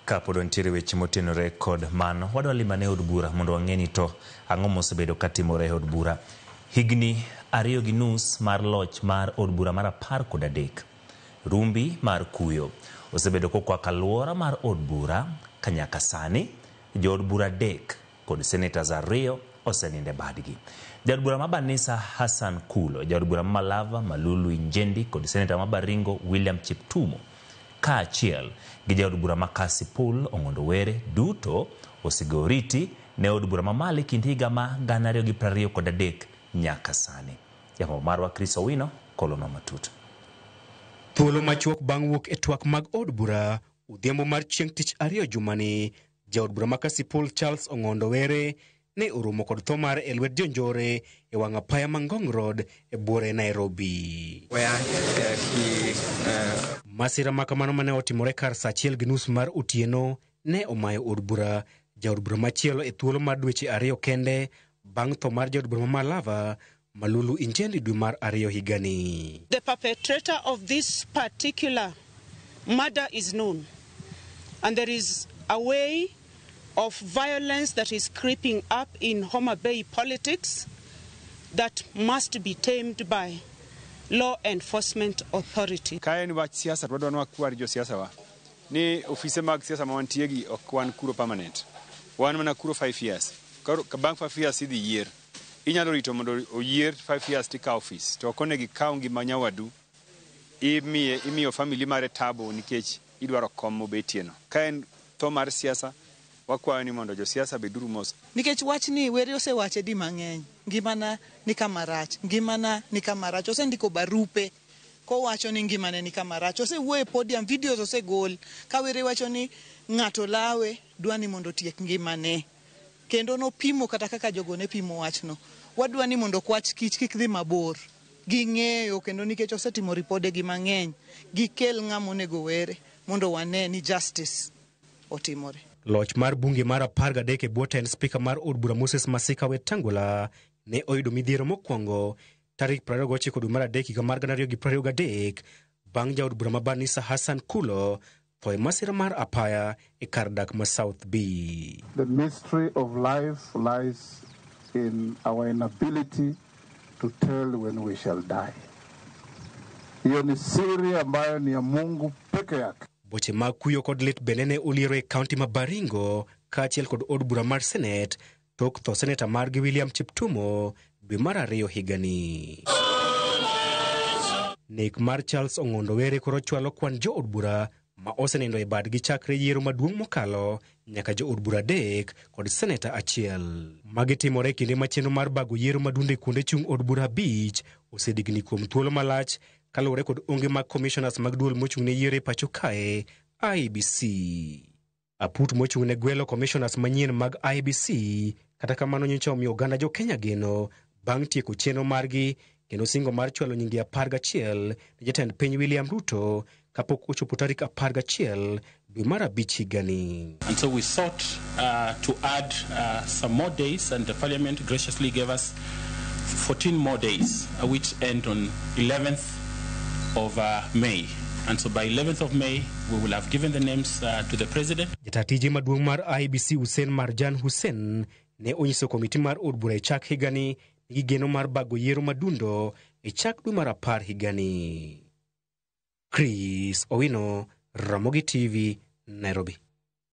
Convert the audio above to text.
Kapod ntiere weche motenore kod mano, wadwa limane od bura mondo wang'eni to ang'o mosebedo katimore e od bura. Higni 2.5 mar loch mar od bura mar 13 rumbi mar kuyo osebedo kokwak aluora mar od bura ka nyaka sani jood bura 3 kod senators 2 oseninde badgi. Jaod bura ma Banisa Hassan Kulo, jaod bura ma Malava Malulu Injendi kod senator ma Baringo William Cheptumo kaachiel gi jaod bura ma Kasipul Ong'ondo Were duto osigoriti ne od bura ma Mali kind higa ma 2023 nyaka sani. Jamo marwa Chris Owino kolono matut. Thuolo machuok bang' wuok e twak mag od bura odhiambo mar chieng' tich ariyo jumani, jaod bura ma Kasipul Charles Ong'ondo Were ne orumo kod tho mare e lwet jonjore e wang' apaya ma Ngong Road e buore Nairobi. Masira makamano mane otimore kar saa 1:30 mar otieno ne omayo od bura jaod bura machielo e thuolo mar dweche 2 kende bang' tho mar jaod bura ma Malava Malulu Injendi dwe mar 2 higani. The perpetrator of this particular murder is known, and there is a way of violence that is creeping up in Homa Bay politics that must be tamed by law enforcement authority. Kaen wach siasa wadwa wakwar jo siasa wa ni ofise mag siasa ma wantie gi ok wan kuro permanent. Wan mana kuro 5 years. Ka bang' 5 years idhi yier. Inyalo rito mondo oyier 5 years tika office. To kone gi kaungi manyawadu imiyo family mare tabo nikech idwaro kom mobetieno. Kaen tho mar siasa wakwayo ni mondo jo siasa beduru mos. Nikech wachni Were osewache di mang'eny. Ngimana ni kamarach, ngimana ni kamarach. Osendiko barupe kowacho ni ngimane ni kamarach. Osewuoyo e podium, videos osegol ka Were wacho ni ng'ato lawe dwani mondo tiek ngimane. Kendo no pimo kata kaka jogo ne pimo wachno. Wadwa ni mondo kwach kich kik dhi mabor. Ging'eyo kendo nikech osetimo ripode gi mang'eny. Gikel ng'amo nego Were mondo wane ni justice otimore. Loch mar bunge mar 13 e bwo tend spika mar od bura Moses Masika Wetangula ne oyudo midhiero mokwongo tarik 29 dwe mar 3 higa mar 2023 bang' jaod bura ma Banisa Hassan Kulo tho e masira mar apaya e kar dak ma South B. The mystery of life lies in our inability to tell when we shall die. Hiyo ni siri ambayo ni ya Mungu peke yake. Boche mag kuyo kod lit bende ne oliero e kaunti ma Baringo kaachiel kod od bura mar Senate tok tho seneta margi William Cheptumo dwe mar 2 higani. Nek mar Charles Ong'ondo Were koro chwalo kwan jo od bura ma osenindo e badgi chakre yiero maduong' mokalo nyaka jo od bura 3 kod seneta 1. Magi timore kinde machielo mar bago yiero madunde kuonde chung' od bura 5 osedigni kuom thuolo malach kaluwore kod onge mag commissioners mag duol mochung' ne yiero e pacho kae IEBC. Aput mochung' ne gwelo commissioners manyien mag IEBC kata kamano nyocha omiyo oganda jo Kenya geno bang' tieko chenro margi kendo singo mar chwalo nyingi 11 ne jatend piny William Ruto kapok ochopo tarik 11 dwe mar 5 higani. And so we sought to add some more days, and the parliament graciously gave us 14 more days, which end on 11th of May. And so by 11th of May, we will have given the names to the president. Jatatije maduong' mar IEBC Hussein Marjan Hussein ne onyiso komiti mar od bura e chak higani gi geno mar bago yiero madundo e chak dwe mar 10 higani. Chris Owino, Ramogi TV, Nairobi.